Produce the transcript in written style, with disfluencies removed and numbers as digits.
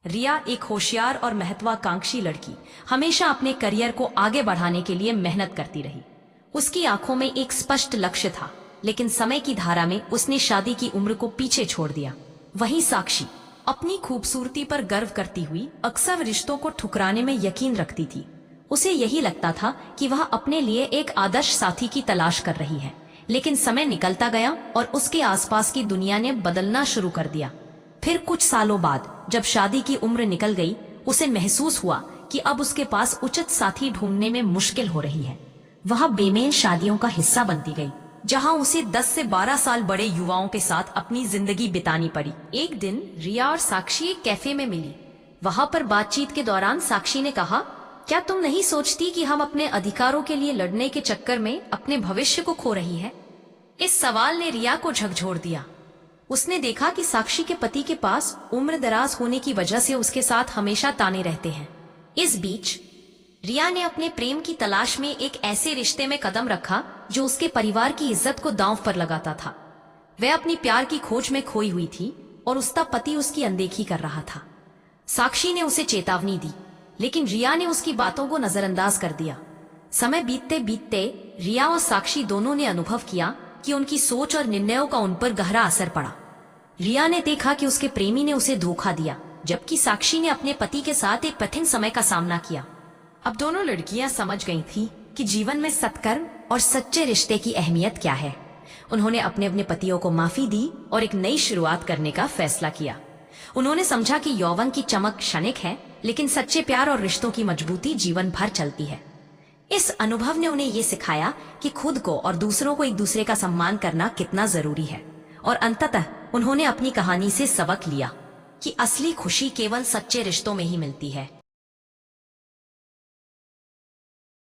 रिया एक होशियार और महत्वाकांक्षी लड़की हमेशा अपने करियर को आगे बढ़ाने के लिए मेहनत करती रही। उसकी आंखों में एक स्पष्ट लक्ष्य था, लेकिन समय की धारा में उसने शादी की उम्र को पीछे छोड़ दिया। वहीं साक्षी अपनी खूबसूरती पर गर्व करती हुई अक्सर रिश्तों को ठुकराने में यकीन रखती थी। उसे यही लगता था कि वह अपने लिए एक आदर्श साथी की तलाश कर रही है, लेकिन समय निकलता गया और उसके आसपास की दुनिया ने बदलना शुरू कर दिया। फिर कुछ सालों बाद जब शादी की उम्र निकल गई, उसे महसूस हुआ कि अब उसके पास उचित साथी ढूंढने में मुश्किल हो रही है। वह बेमेल शादियों का हिस्सा बनती गई, जहां उसे 10 से 12 साल बड़े युवाओं के साथ अपनी जिंदगी बितानी पड़ी। एक दिन रिया और साक्षी एक कैफे में मिली। वहां पर बातचीत के दौरान साक्षी ने कहा, क्या तुम नहीं सोचती कि हम अपने अधिकारों के लिए लड़ने के चक्कर में अपने भविष्य को खो रही है? इस सवाल ने रिया को झकझोर दिया। उसने देखा कि साक्षी के पति के पास उम्र दराज होने की वजह से उसके साथ हमेशा ताने रहते हैं। इस बीच रिया ने अपने प्रेम की तलाश में एक ऐसे रिश्ते में कदम रखा जो उसके परिवार की इज्जत को दांव पर लगाता था। वह अपनी प्यार की खोज में खोई हुई थी और उसका पति उसकी अनदेखी कर रहा था। साक्षी ने उसे चेतावनी दी, लेकिन रिया ने उसकी बातों को नजरअंदाज कर दिया। समय बीतते बीतते रिया और साक्षी दोनों ने अनुभव किया कि उनकी सोच और निर्णयों का उन पर गहरा असर पड़ा। रिया ने देखा कि उसके प्रेमी ने उसे धोखा दिया, जबकि साक्षी ने अपने पति के साथ एक कठिन समय का सामना किया। अब दोनों लड़कियां समझ गई थी कि जीवन में सत्कर्म और सच्चे रिश्ते की अहमियत क्या है। उन्होंने अपने अपने पतियों को माफी दी और एक नई शुरुआत करने का फैसला किया। उन्होंने समझा कि यौवन की चमक क्षणिक है, लेकिन सच्चे प्यार और रिश्तों की मजबूती जीवन भर चलती है। इस अनुभव ने उन्हें ये सिखाया कि खुद को और दूसरों को एक दूसरे का सम्मान करना कितना जरूरी है। और अंततः उन्होंने अपनी कहानी से सबक लिया कि असली खुशी केवल सच्चे रिश्तों में ही मिलती है।